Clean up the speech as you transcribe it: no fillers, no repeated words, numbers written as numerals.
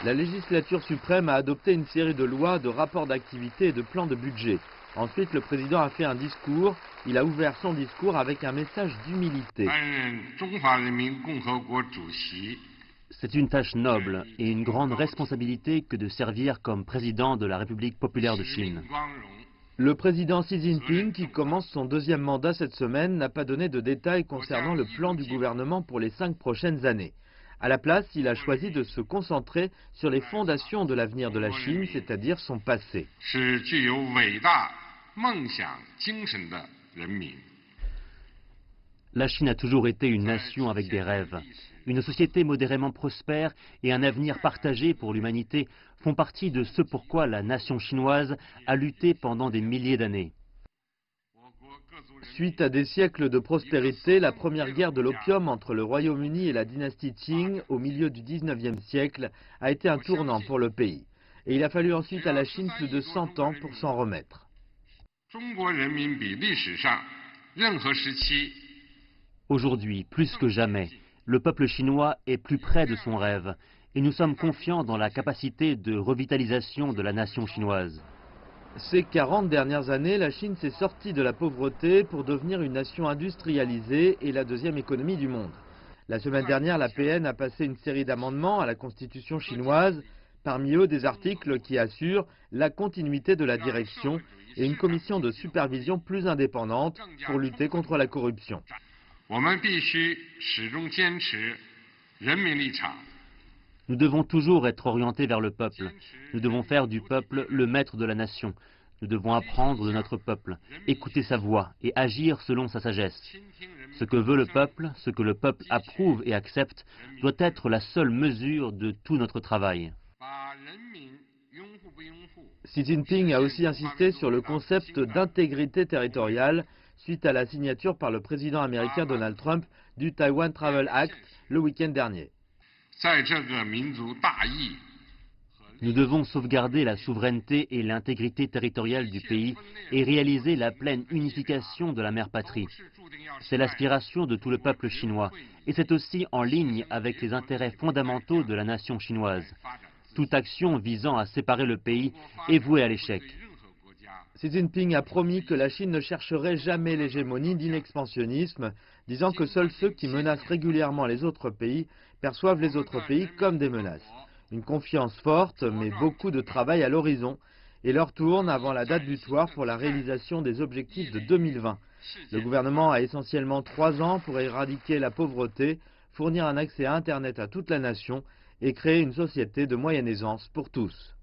La législature suprême a adopté une série de lois, de rapports d'activité et de plans de budget. Ensuite, le président a fait un discours. Il a ouvert son discours avec un message d'humilité. C'est une tâche noble et une grande responsabilité que de servir comme président de la République populaire de Chine. Le président Xi Jinping, qui commence son deuxième mandat cette semaine, n'a pas donné de détails concernant le plan du gouvernement pour les 5 prochaines années. À la place, il a choisi de se concentrer sur les fondations de l'avenir de la Chine, c'est-à-dire son passé. La Chine a toujours été une nation avec des rêves. Une société modérément prospère et un avenir partagé pour l'humanité font partie de ce pourquoi la nation chinoise a lutté pendant des milliers d'années. Suite à des siècles de prospérité, la première guerre de l'opium entre le Royaume-Uni et la dynastie Qing au milieu du 19e siècle a été un tournant pour le pays. Et il a fallu ensuite à la Chine plus de 100 ans pour s'en remettre. Aujourd'hui, plus que jamais, le peuple chinois est plus près de son rêve et nous sommes confiants dans la capacité de revitalisation de la nation chinoise. Ces 40 dernières années, la Chine s'est sortie de la pauvreté pour devenir une nation industrialisée et la deuxième économie du monde. La semaine dernière, la PN a passé une série d'amendements à la constitution chinoise, parmi eux des articles qui assurent la continuité de la direction et une commission de supervision plus indépendante pour lutter contre la corruption. Nous devons toujours être orientés vers le peuple. Nous devons faire du peuple le maître de la nation. Nous devons apprendre de notre peuple, écouter sa voix et agir selon sa sagesse. Ce que veut le peuple, ce que le peuple approuve et accepte, doit être la seule mesure de tout notre travail. Xi Jinping a aussi insisté sur le concept d'intégrité territoriale suite à la signature par le président américain Donald Trump du Taiwan Travel Act le week-end dernier. Nous devons sauvegarder la souveraineté et l'intégrité territoriale du pays et réaliser la pleine unification de la mère patrie. C'est l'aspiration de tout le peuple chinois et c'est aussi en ligne avec les intérêts fondamentaux de la nation chinoise. Toute action visant à séparer le pays est vouée à l'échec. Xi Jinping a promis que la Chine ne chercherait jamais l'hégémonie ni l'expansionnisme, disant que seuls ceux qui menacent régulièrement les autres pays perçoivent les autres pays comme des menaces. Une confiance forte, mais beaucoup de travail à l'horizon, et l'heure tourne avant la date butoir pour la réalisation des objectifs de 2020. Le gouvernement a essentiellement 3 ans pour éradiquer la pauvreté, fournir un accès à Internet à toute la nation et créer une société de moyenne aisance pour tous.